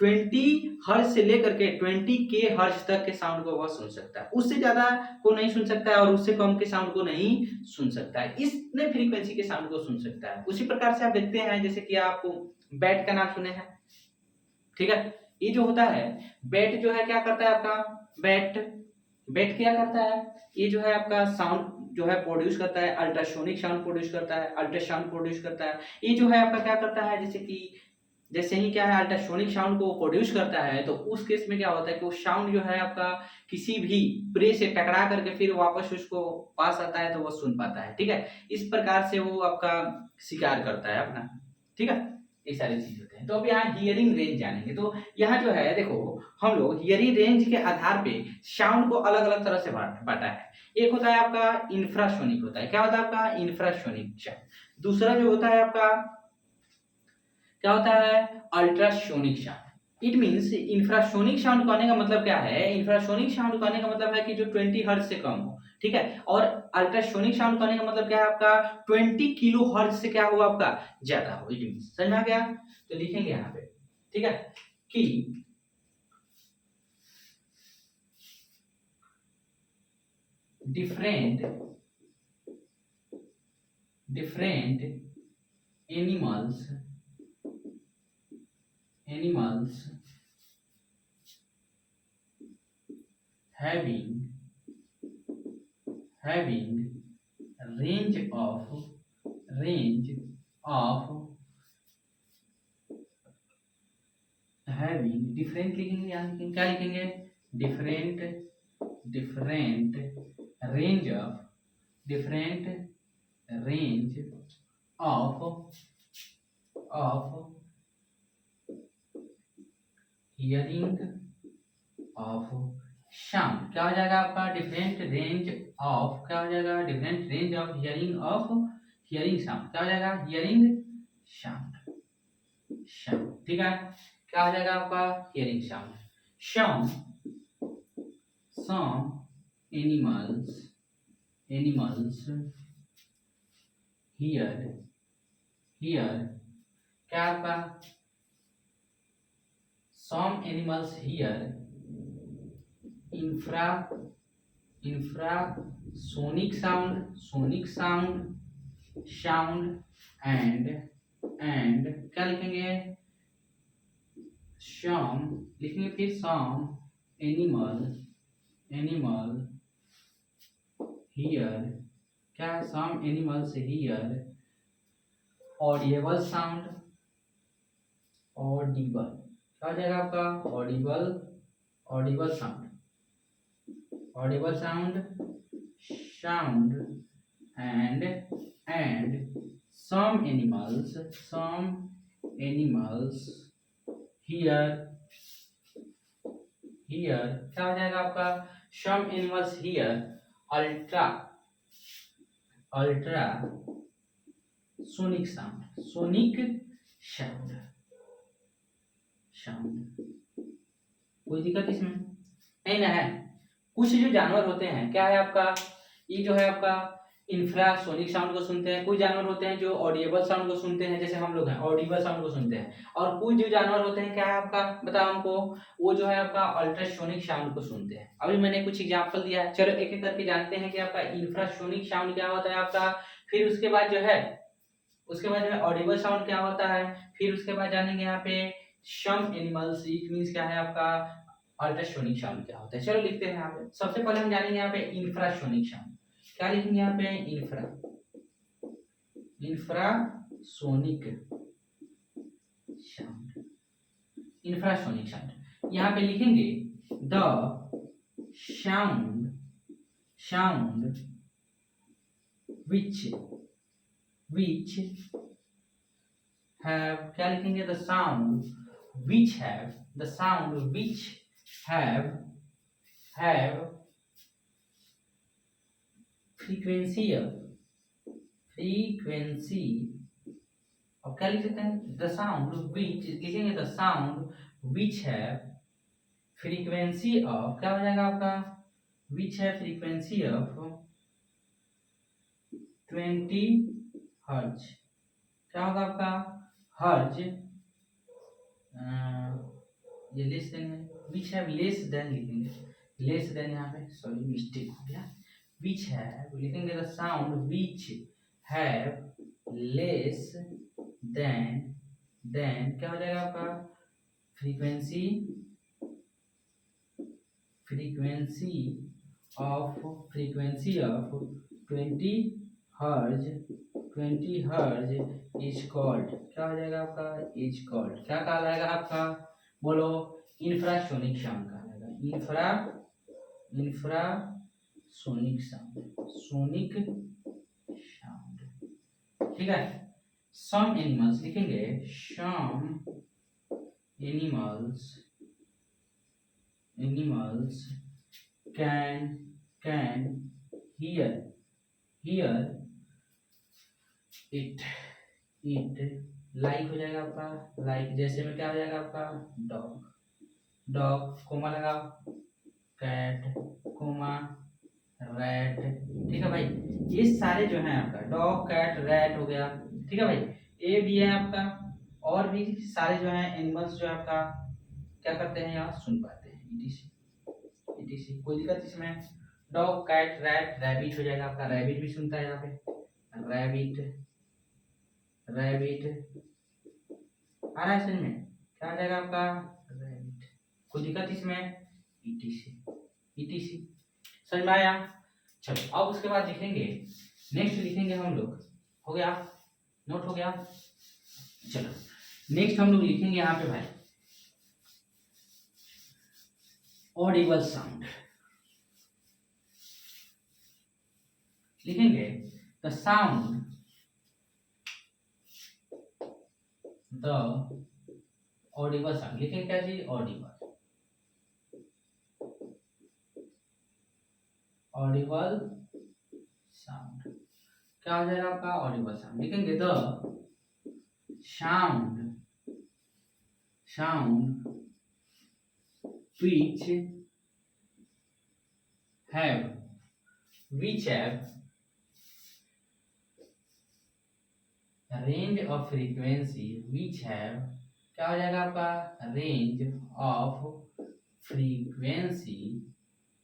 20 हर्ट्ज से लेकर के 20K हर्ट्ज तक के साउंड को वह सुन सकता है। उससे ज्यादा को नहीं सुन सकता है और उससे कम के साउंड को नहीं सुन सकता है। इतने फ्रीक्वेंसी के साउंड को सुन सकता है। उसी प्रकार से आप देखते हैं, जैसे कि आप बैट का नाम सुने हैं, ठीक है, ये जो होता है बैट जो है क्या करता है आपका? बैट क्या करता है? ये जो है आपका साउंड जो है प्रोड्यूस करता है, अल्ट्रासोनिक साउंड प्रोड्यूस करता है, अल्ट्रासाउंड प्रोड्यूस करता है। ये जो है आपका क्या करता है? जैसे ही क्या है अल्ट्रासोनिक साउंड को प्रोड्यूस करता है, तो उस केस में क्या होता है कि वो साउंड जो है आपका किसी भी प्रे से टकरा करके फिर वापस उसको पास आता है, तो वो सुन पाता है, ठीक है। इस प्रकार से वो आपका शिकार करता है अपना, ठीक है, ये सारी चीज होते हैं। तो अब यहाँ हियरिंग रेंज जानेंगे। तो यहाँ जो है देखो हम लोग हियरिंग रेंज के आधार पे साउंड को अलग अलग तरह से बांटा है। एक होता है आपका इंफ्रासोनिक होता है। क्या होता है आपका? Infrasonic sound. दूसरा जो होता है आपका क्या होता है? Ultrasonic sound. It means infrasonic sound कहने का मतलब क्या है? इंफ्रासोनिक साउंड कहने का मतलब है कि जो 20 हर्ट्ज से कम हो, ठीक है। और अल्ट्रासोनिक साउंड कहने का मतलब क्या है आपका? 20 किलो हर्ट्ज से क्या हुआ आपका? ज्यादा हो। इट मींस समझ में आ गया? तो लिखेंगे यहाँ पे, ठीक है, कि different animals having range of having different लिखेंगे, यहाँ क्या लिखेंगे? different range of hearing sound क्या हो जाएगा आपका डिफरेंट रेंज ऑफ, क्या हो जाएगा different range of hearing sound, क्या हो जाएगा हियरिंग साउंड, साउंड ठीक है। क्या हो जाएगा आपका hearing sound. Some animals hear क्या आपका some animals hear infra infrasonic sound and क्या लिखेंगे सम लिखेंगे, फिर सम एनिमल हियर क्या है some animals hear audible sound, audible क्या हो जाएगा आपका audible sound and some animals here क्या हो जाएगा आपका some animals here ultra sonic sound कोई दिक्कत इसमें नहीं ना है। कुछ जो जानवर होते हैं क्या है आपका ये जो है आपका इंफ्रासोनिक साउंड को सुनते हैं, कुछ जानवर होते हैं जो ऑडिएबल साउंड को सुनते हैं, जैसे हम लोग हैं ऑडिबल साउंड को सुनते हैं, और कुछ जो जानवर होते हैं क्या है आपका बताओ हमको वो जो है आपका अल्ट्रासोनिक साउंड को सुनते हैं। अभी मैंने कुछ एग्जांपल दिया है, चलो एक एक करके जानते हैं कि आपका इंफ्रासोनिक साउंड क्या होता है आपका, फिर उसके बाद जो है ऑडिबल साउंड क्या होता है, फिर उसके बाद जानेंगे यहाँ पे सम एनिमल्स इट मींस क्या है आपका अल्ट्रासोनिक साउंड क्या होता है। चलो लिखते हैं यहाँ पे, सबसे पहले हम जानेंगे यहाँ पे इंफ्रासोनिक साउंड, क्या लिखेंगे यहाँ पे इंफ्रासोनिक साउंड, यहाँ पे लिखेंगे द साउंड विच have क्या लिखेंगे the sound which have frequency और क्या लिख सकते हैं the sound which लिखेंगे the sound which have frequency of क्या हो जाएगा आपका which have frequency of 20 हर्ज, क्या होगा आपका हर्ज ये लेस देन है which have लेस देन लिखेंगे, लेस देन यहाँ पे सॉरी मिस्टेक हो गया, which have लिखेंगे the sound which have less than क्या हो जाएगा आपका frequency of 20 हर्ज इज कॉल्ड, क्या हो जाएगा आपका इज कॉल्ड, क्या कहलाएगा आपका बोलो इंफ्रासोनिक साउंड कहलाएगा, इंफ्रासोनिक साउंड ठीक है। सम एनिमल्स लिखेंगे some animals can hear it like हो जाएगा आपका लाइक, जैसे में क्या हो जाएगा आपका डॉग कोमा लगाओ, कैट कोमा रैट, ठीक है भाई। ये सारे जो हैं आपका डॉग कैट रैट हो गया, ठीक है भाई, ये भी है आपका, और भी सारे जो हैं एनिमल्स जो आपका क्या करते हैं यहाँ सुन पाते हैं etc कोई दिक्कत इसमें। डॉग कैट रैट रैबिट हो जाएगा आपका, रैबिट भी सुनता है यहाँ पे, रैबिट आ रहा है समझ में, क्या आ जाएगा आपका रैबिट, कोई दिक्कत इसमें etc समझ में आया। चलो अब उसके बाद लिखेंगे नेक्स्ट लिखेंगे हम लोग, हो गया नोट हो गया। चलो नेक्स्ट हम लोग लिखेंगे यहाँ पे भाई ऑडिबल साउंड, लिखेंगे the sound the Audible sound, लिखेंगे क्या चीज ऑडिबल ऑडिबल साउंड। क्या हो जाएगा आपका ऑडिबल साउंड, लिखेंगे the sound sound which have which have range of frequency which have, क्या हो जाएगा आपका range of frequency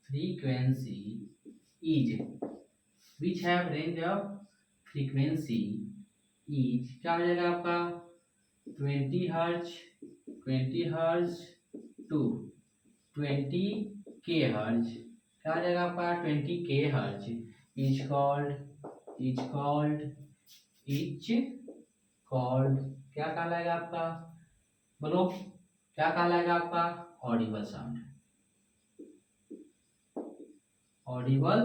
frequency is, which have range of frequency is, क्या हो जाएगा आपका 20 हर्ट्ज 20 हर्ट्ज टू 20 के हर्ट्ज, क्या हो जाएगा आपका 20 के हर्ट्ज इज कॉल्ड क्या कहलाएगा आपका, बोलो क्या कहलाएगा आपका ऑडिबल साउंड। ऑडिबल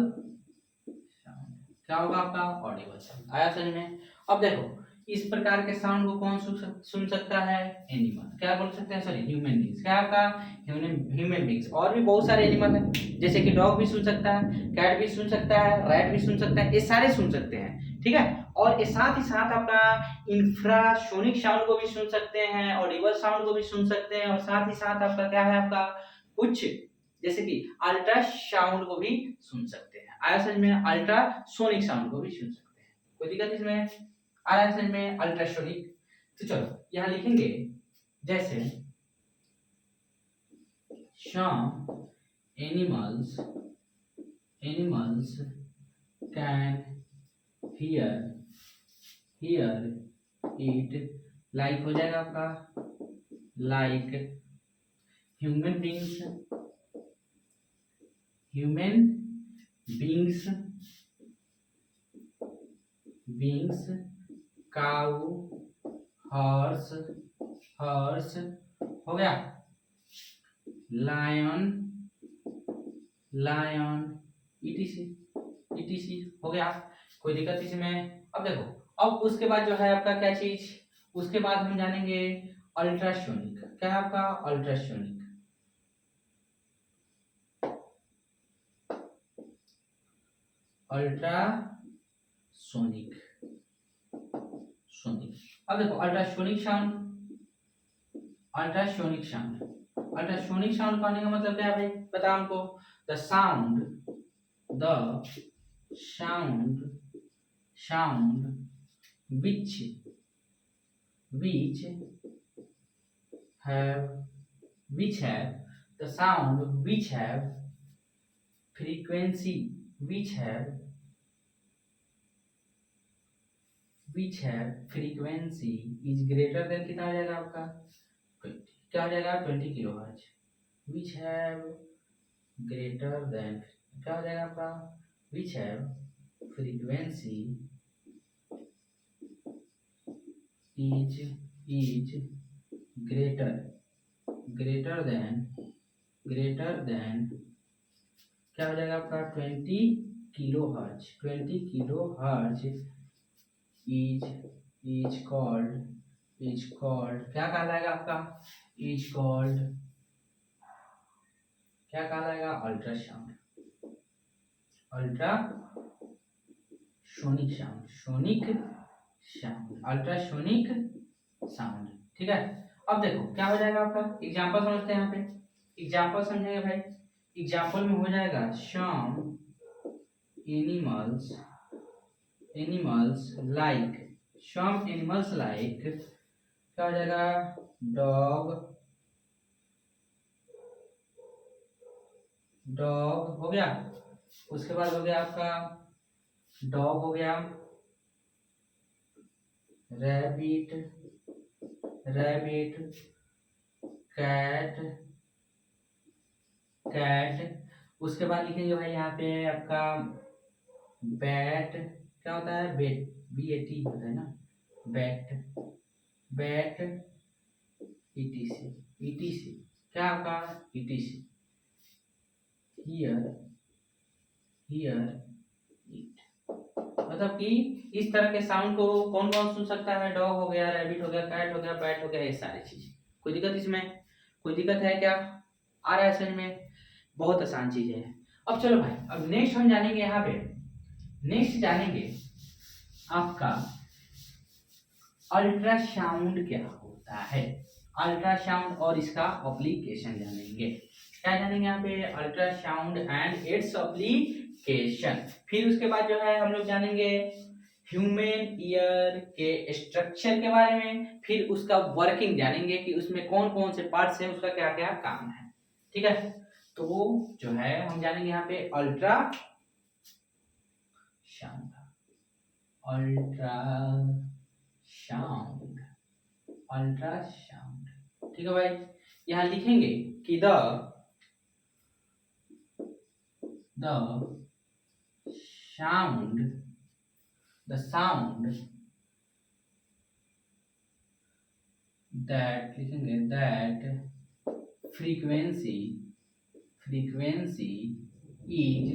साउंड क्या होगा आपका ऑडिबल साउंड। आया समझ में। अब देखो इस प्रकार के साउंड को कौन सुन सकता है, एनिमल, क्या बोल सकते हैं, सॉरी ह्यूमन बींग्स, क्या आपका ह्यूमन बींग्स। और भी बहुत सारे एनिमल हैं, जैसे कि डॉग भी सुन सकता है, कैट भी सुन सकता है, रैट भी सुन सकता है, ये सारे सुन सकते हैं, ठीक है। और ये साथ ही साथ आपका इंफ्रासोनिक साउंड को भी सुन सकते हैं, ऑडिबल साउंड को भी सुन सकते हैं, और साथ ही साथ आपका क्या है आपका कुछ जैसे कि अल्ट्रासाउंड को भी सुन सकते हैं। आया समझ में, अल्ट्रासोनिक साउंड को भी सुन सकते हैं, कोई दिक्कत इसमें, आया समझ में अल्ट्रासोनिक। तो चलो यहाँ लिखेंगे जैसे some animals can hear it, like हो जाएगा आपका like human beings cow horse हो गया, लायन etc हो गया, कोई दिक्कत इसमें। अब देखो अब उसके बाद जो है आपका क्या चीज, उसके बाद हम जानेंगे अल्ट्रासोनिक, क्या है आपका अल्ट्रासोनिक। सोनिक अब देखो अल्ट्रासोनिक साउंड पाने का मतलब क्या है भाई, बताओ हमको। The sound which have the sound which have frequency which have frequency is greater than, कितना आ जाएगा आपका 20, क्या हो जाएगा 20 kilo hertz, which have greater than, क्या हो जाएगा आपका which have frequency is greater than क्या हो जाएगा आपका 20 किलो हर्ट्ज is called क्या कहलाएगा आपका क्या कहलाएगा अल्ट्रासोनिक अल्ट्रासोनिक साउंड, ठीक है। अब देखो क्या हो जाएगा आपका एग्जांपल समझते हैं, यहाँ पे एग्जांपल समझेंगे भाई। एग्जांपल में हो जाएगा some animals like क्या हो जाएगा डॉग हो गया, उसके बाद हो गया आपका डॉग हो गया, रैबिट कैट उसके बाद लिखेंगे भाई यहाँ पे आपका बैट, क्या होता है BAT होता है ना, बैट ETC क्या आपका ETC हियर इट, मतलब कि इस तरह के साउंड को कौन कौन सुन सकता है, डॉग हो गया, रैबिट हो गया, कैट हो गया, बैट हो गया, ये सारी चीज। कोई दिक्कत इसमें, कोई दिक्कत है क्या, आ रहा है समझ में, बहुत आसान चीज है। अब चलो भाई, अब नेक्स्ट हम जानेंगे यहाँ पे, नेक्स्ट जानेंगे आपका अल्ट्रासाउंड क्या होता है। अल्ट्रासाउंड और इसका एप्लीकेशन जानेंगे। क्या जानेंगे यहाँ पे, अल्ट्रासाउंड एंड इट्स एप्लीकेशन। फिर उसके बाद जो है हम लोग जानेंगे ह्यूमन ईयर के स्ट्रक्चर के बारे में, फिर उसका वर्किंग जानेंगे कि उसमें कौन कौन से पार्ट्स हैं, उसका क्या क्या काम है। ठीक है, तो जो है हम जानेंगे यहाँ पे अल्ट्रा साउंड, अल्ट्रासाउंड, अल्ट्रासाउंड। ठीक है भाई, यहाँ लिखेंगे कि the sound, the sound that, लिखेंगे that frequency is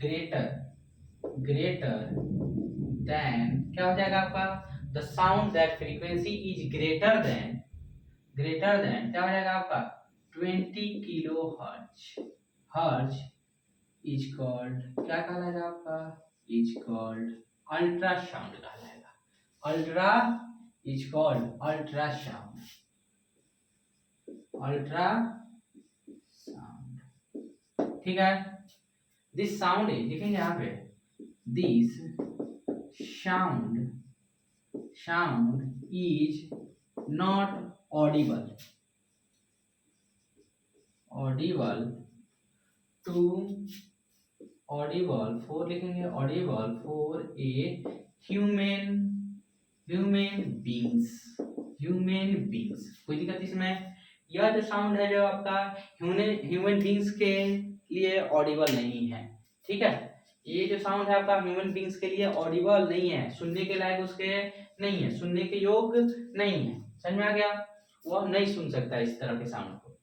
greater than, क्या हो जाएगा आपका, the sound that frequency is greater than क्या हो जाएगा आपका 20 किलो हर्ज इज कॉल्ड, क्या कहलाएगा आपका, इज कॉल्ड अल्ट्रासाउंड कहलाएगा। Ultra is called ultrasound, ultrasound. ठीक है, दिस साउंड इज, लिखेंगे यहाँ पे this sound is not audible for, लिखेंगे audible for a human beings. कोई दिक्कत इसमें, यह जो साउंड है जो आपका ह्यूमन बींग्स के लिए ऑडिबल नहीं है। ठीक है, ये जो साउंड है आपका ह्यूमन बींग्स के लिए ऑडिबल नहीं है, सुनने के लायक उसके नहीं है, सुनने के योग्य नहीं है। समझ में आ गया, वो नहीं सुन सकता इस तरह के साउंड को।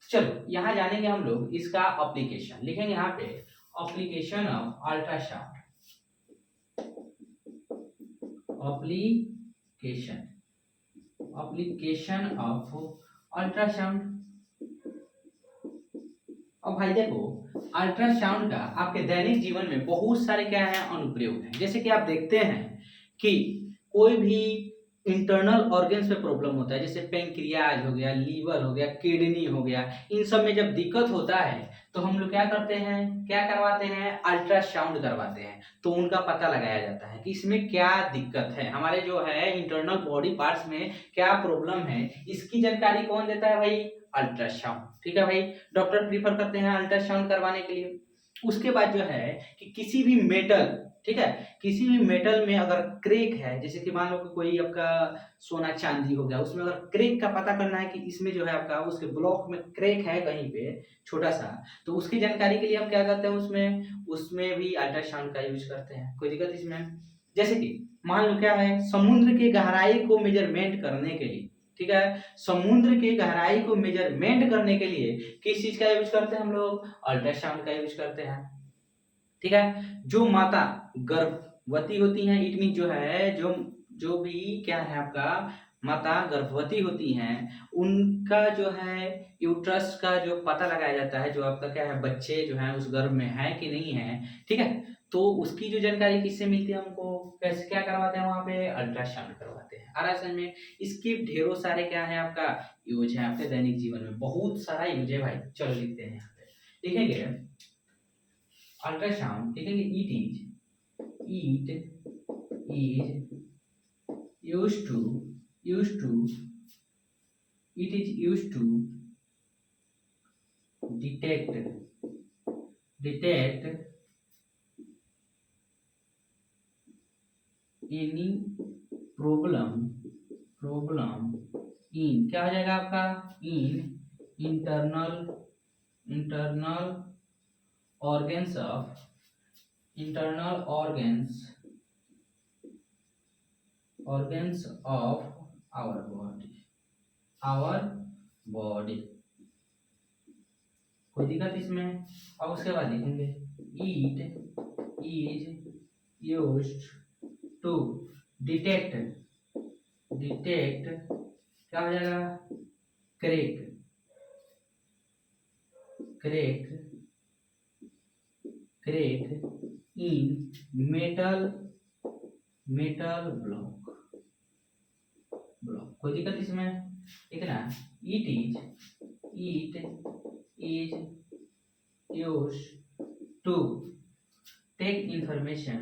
चलो यहाँ जानेंगे हम लोग इसका एप्लीकेशन, लिखेंगे यहाँ पे application of ultrasound, application of ultrasound. अब भाई देखो, अल्ट्रासाउंड का आपके दैनिक जीवन में बहुत सारे क्या है अनुप्रयोग हैं। जैसे कि आप देखते हैं कि कोई भी इंटरनल ऑर्गन्स में प्रॉब्लम होता है, जैसे पेंक्रियाज हो गया, लीवर हो गया, किडनी हो गया, इन सब में जब दिक्कत होता है तो हम लोग क्या करते हैं, क्या करवाते हैं, अल्ट्रासाउंड करवाते हैं। तो उनका पता लगाया जाता है कि इसमें क्या दिक्कत है, हमारे जो है इंटरनल बॉडी पार्ट्स में क्या प्रॉब्लम है, इसकी जानकारी कौन देता है भाई, अल्ट्रासाउंड। ठीक है भाई, डॉक्टर प्रीफर करते हैं अल्ट्रासाउंड करवाने के लिए। उसके बाद जो है कि किसी भी मेटल, ठीक है, किसी भी मेटल में अगर क्रेक है, जैसे कि मान लो कि कोई आपका सोना चांदी हो गया, उसमें अगर क्रेक का पता करना है कि इसमें जो है आपका उसके ब्लॉक में क्रेक है कहीं पे छोटा सा, तो उसकी जानकारी के लिए हम क्या करते हैं, उसमें भी अल्ट्रासाउंड का यूज करते हैं। कोई दिक्कत इसमें, जैसे कि मान लो क्या है, समुद्र की गहराई को मेजरमेंट करने के लिए, ठीक है, समुद्र की गहराई को मेजरमेंट करने के लिए किस चीज का यूज करते हैं हम लोग, अल्ट्रासाउंड का यूज करते हैं। ठीक है, जो माता गर्भवती होती हैं, इट मीन जो है जो भी क्या है आपका माता गर्भवती होती हैं, उनका जो है यूट्रस का जो पता लगाया जाता है, जो आपका क्या है बच्चे जो है उस गर्भ में है कि नहीं है। ठीक है, तो उसकी जो जानकारी किससे मिलती है हमको, कैसे क्या करवाते हैं, वहां पे अल्ट्रासाउंड करवाते हैं। आ रहा है समझ में, इसके ढेरों सारे क्या है आपका यूज है, आपके दैनिक जीवन में बहुत सारा यूज है भाई। चलो लिखते हैं यहाँ पे, लिखेंगे अल्ट्रासाउंड, लिखेंगे it is used to detect any problem in, क्या हो जाएगा आपका, in internal organs of our body। कोई दिक्कत इसमें। और उसके बाद लिखेंगे it is used to detect क्या हो जाएगा, crack crack in metal block। कोई दिक्कत इसमें? ठीक है ना। it is used to take information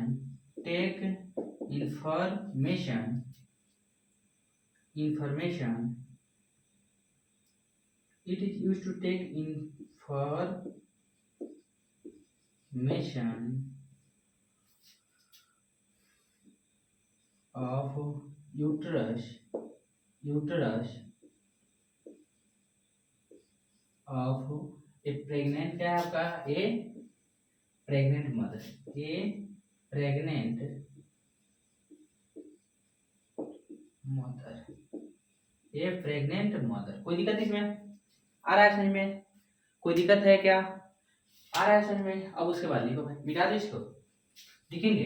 it is used to take information of uterus of a pregnant, क्या है आपका, ए प्रेग्नेंट मदर, ए प्रेग्नेंट मदर। कोई दिक्कत इसमें? आ रहा है समझ में? कोई दिक्कत है क्या? आ रहा है समझ में? अब उसके बाद लिखो भाई, मिटा दो इसको, लिखेंगे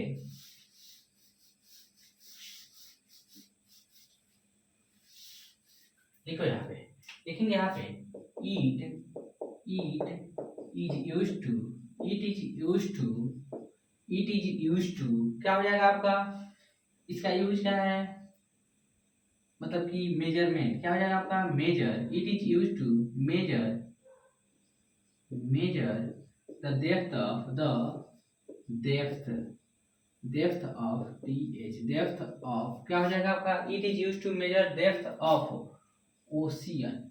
देखो यहाँ पे लिखेंगे, यहाँ पे it is used to क्या हो जाएगा आपका? इसका यूज क्या है? मतलब कि मेजरमेंट क्या हो जाएगा आपका? Measure. It is use to measure the depth of depth of क्या हो जाएगा आपका? It is use to measure depth of ocean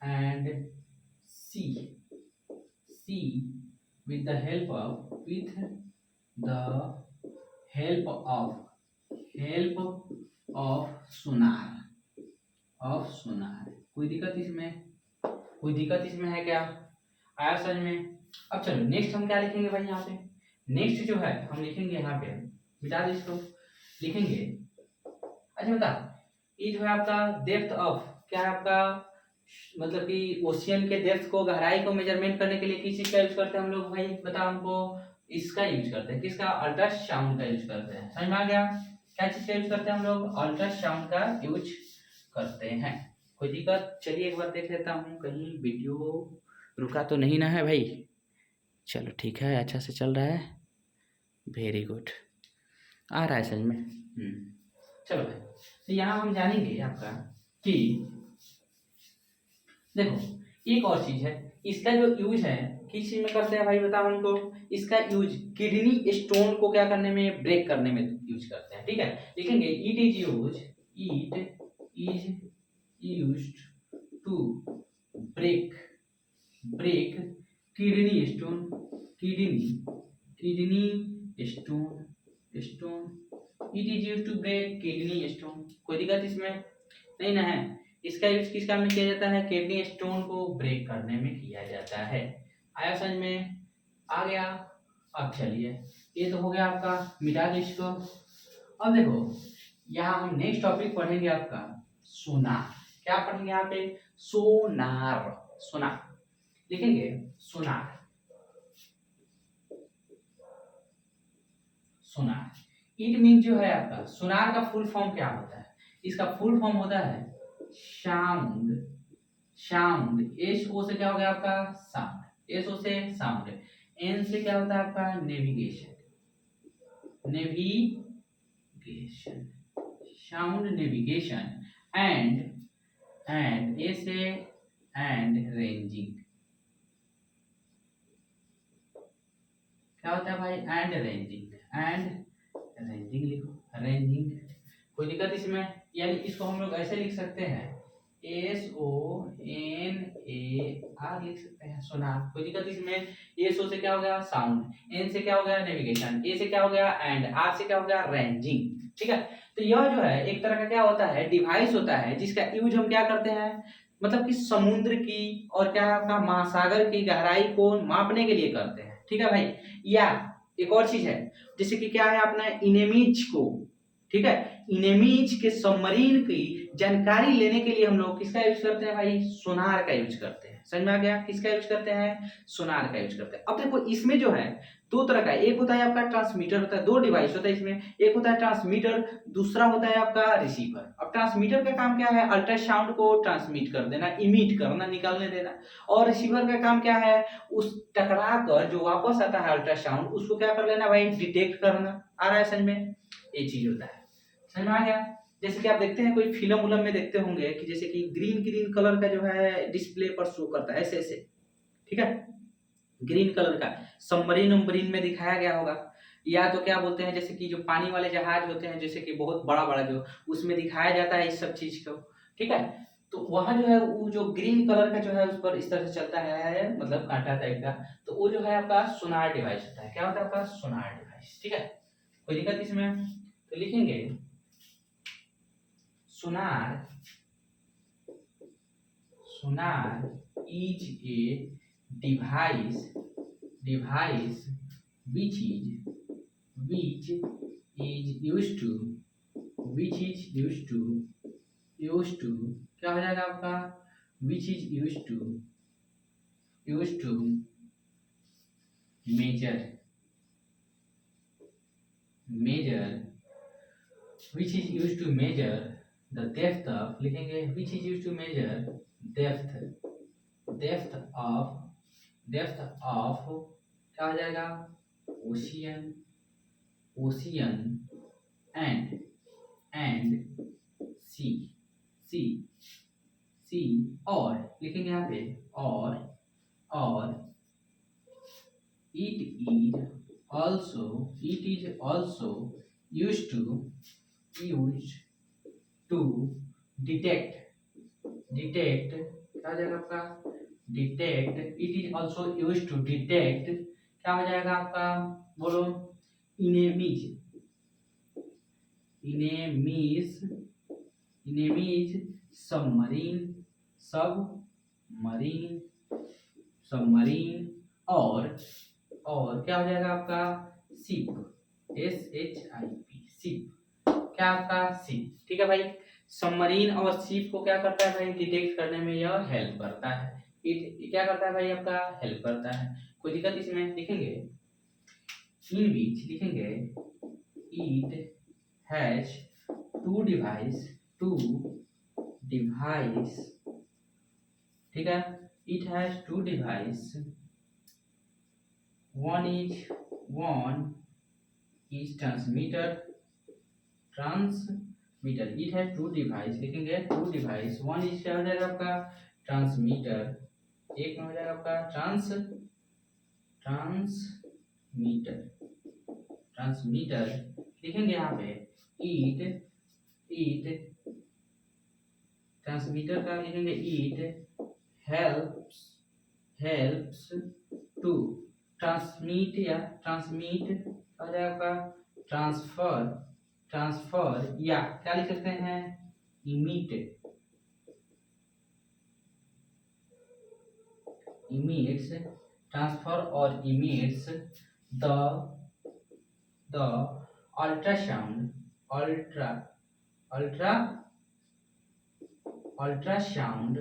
and sea with the help of sonar। कोई दिक्कत इसमें? कोई दिक्कत इसमें है क्या? आया समझ में? अब चलो नेक्स्ट हम क्या लिखेंगे भाई यहाँ पे? नेक्स्ट जो है हम लिखेंगे यहाँ पे, मिटा दो इसको, लिखेंगे अच्छा बता, ये जो है आपका डेप्थ ऑफ क्या है आपका? मतलब कि ओशियन के डेप्थ को, गहराई को मेजरमेंट करने के लिए किस चीज का यूज करते हैं हम लोग भाई? बताओ हमको। इसका यूज करते हैं, किसका? अल्ट्रासाउंड का यूज करते हैं। समझ में आ गया? क्या चीज का यूज करते हैं हम लोग? अल्ट्रासाउंड का यूज करते हैं। कोई दिक्कत? चलिए एक बार देख लेता हूँ, कहीं वीडियो रुका तो नहीं ना है भाई? चलो ठीक है, अच्छा से चल रहा है, वेरी गुड, आ रहा है समझ में। चलो भाई, तो यहाँ हम जानेंगे आपका कि देखो एक और चीज है, इसका जो यूज है किस चीज में करते हैं भाई? बताओ हमको। इसका यूज किडनी स्टोन को क्या करने में? ब्रेक करने में यूज करते हैं। ठीक है, लिखेंगे it is used to break kidney stone it is used to break kidney stone. कोई दिक्कत इसमें नहीं ना है? इसका यूज किस काम में किया जाता है? किडनी स्टोन को ब्रेक करने में किया जाता है। आया समझ में? आ गया? अब चलिए, ये तो हो गया आपका, मिटा दो इसको। अब देखो यहाँ हम नेक्स्ट टॉपिक पढ़ेंगे आपका सोनार। क्या पढ़ेंगे यहाँ पे? सोनार लिखेंगे, सोनार। इट मीन जो है आपका, सोनार का फुल फॉर्म क्या होता है? इसका फुल फॉर्म होता है साउंड। एस ओ से क्या हो गया आपका? साउंड। एस ओ से साउंड। एन से क्या होता है आपका? नेविगेशन। Sound navigation. एंड ए से एंड रेंजिंग। क्या होता है भाई? एंड रेंजिंग लिखो, रेंजिंग। कोई दिक्कत इसमें? यानी इसको हम लोग ऐसे लिख सकते हैं, SONAR लिख सकते हैं, सोनार। कोई दिक्कत इसमें? SO से क्या हो गया? साउंड। N से क्या हो गया? नेविगेशन। A से क्या हो गया? एंड। R से क्या हो गया? रेंजिंग। ठीक है, तो यह जो है एक तरह का क्या होता है? डिवाइस होता है, जिसका यूज हम क्या करते हैं? मतलब कि समुद्र की और क्या आपका महासागर की गहराई को मापने के लिए करते हैं। ठीक है भाई। या एक और चीज है, जैसे कि क्या है अपना इमेज को, ठीक है। इमेज के सबमरीन की जानकारी लेने के लिए हम लोग किसका यूज करते हैं भाई, सोनार का यूज करते हैं। समझ में आ गया, किसका यूज करते हैं, सोनार का यूज करते हैं। अब देखो इसमें जो है दो तरह का, एक होता है आपका ट्रांसमीटर, होता है दो डिवाइस होता है इसमें, एक होता है ट्रांसमीटर, दूसरा होता है आपका रिसीवर। अब ट्रांसमीटर का काम क्या है, अल्ट्रासाउंड को ट्रांसमिट कर देना, इमिट करना, निकालने देना। और रिसीवर का काम क्या है, उस टकरा कर जो वापस आता है अल्ट्रासाउंड, उसको क्या कर लेना भाई, डिटेक्ट करना। आ रहा है समझ में, ये चीज होता है। समझ में आ गया। जैसे कि आप देखते हैं कोई फिल्म उलम में देखते होंगे कि जैसे कि ग्रीन ग्रीन कलर का जो है डिस्प्ले पर शो करता है ऐसे ऐसे, ठीक है, ग्रीन कलर का सबमरीन उमरीन में दिखाया गया होगा। या तो क्या बोलते हैं, जैसे कि जो पानी वाले जहाज होते हैं, जैसे कि बहुत बड़ा बड़ा जो, उसमें दिखाया जाता है इस सब चीज को, ठीक है। तो वहां जो है वो जो ग्रीन कलर का जो है उस पर इस तरह से चलता है, मतलब कांटा टाइप का, तो वो जो है आपका सोनार डिवाइस होता है। क्या होता है आपका, सोनार डिवाइस, ठीक है। कोई दिक्कत इसमें, तो लिखेंगे sonar, sonar is a device, device which is used to, which is used to क्या हो जाएगा आपका, which is used to measure, which is used to measure the depth of, लिखेंगे which is used to measure depth, depth of क्या हो जाएगा, ocean and sea और लिखेंगे यहाँ पे और it is also used to detect क्या हो जाएगा आपका, detect, it is also used to detect क्या हो जाएगा आपका, बोलो, enemies सबमरीन और क्या हो जाएगा आपका, शिप, शिप, क्या आपका, शिप, ठीक है भाई। सबमरीन और शिप को क्या करता है भाई, डिटेक्ट करने में यह हेल्प करता है। क्या करता है भाई आपका, हेल्प करता है। कोई दिक्कत इसमें, लिखेंगे इन बीच, लिखेंगे इट हैज टू डिवाइस, ठीक है, it has two device, one is transmitter, it has two device, लिखेंगे two device, one is क्या हो जाएगा आपका, ट्रांसमीटर, एक में हो जाएगा आपका ट्रांसमीटर, लिखेंगे यहाँ पे it ट्रांसमीटर का लिखेंगे it helps to ट्रांसमिट या ट्रांसमिट हो जाएगा ट्रांसफर या क्या लिख सकते हैं, इमिट्स ट्रांसफर और इमिट्स द अल्ट्रासाउंड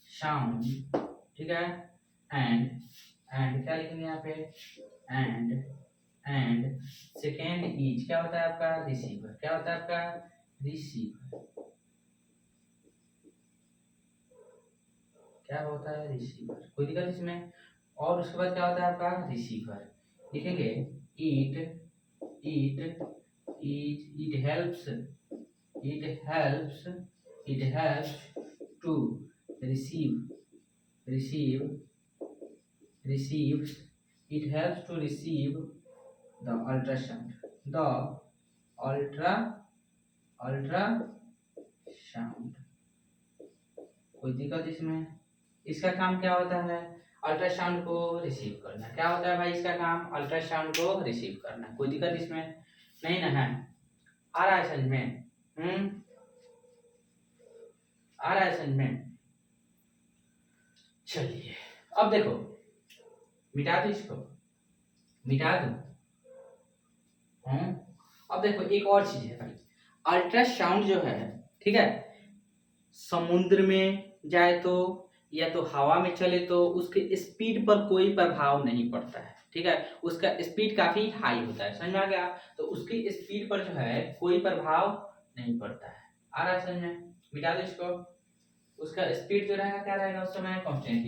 साउंड, ठीक है। एंड क्या लिखेंगे यहाँ पे, एंड सेकेंड इज क्या होता है आपका, रिसीवर, क्या होता है आपका, रिसीवर, क्या होता है, रिसीवर। कोई दिक्कत इसमें। और उसके बाद क्या होता है आपका, रिसीवर, लिखेंगे it helps to receives it helps to receive the ultrasound, ultrasound। कोई दिक्कत इसमें। इसका काम क्या होता है, अल्ट्रासाउंड को रिसीव करना। क्या होता है भाई इसका काम, अल्ट्रासाउंड को रिसीव करना। कोई दिक्कत इसमें नहीं ना है, आ रहा है समझ में, आ रहा है समझ में। चलिए अब देखो, मिटा दो इसको, मिटा दो, अब देखो एक और चीज है भाई, अल्ट्रासाउंड जो है, ठीक है, समुद्र में जाए तो या तो हवा में चले तो उसके स्पीड पर कोई प्रभाव नहीं पड़ता है, ठीक है, उसका स्पीड काफी हाई होता है, समझ में आ गया। तो उसकी स्पीड पर जो है कोई प्रभाव नहीं पड़ता है, आ रहा है समझ में, मिटा दो इसको। उसका स्पीड जो रहेगा क्या रहेगा उस समय कांस्टेंट ही रहेगा।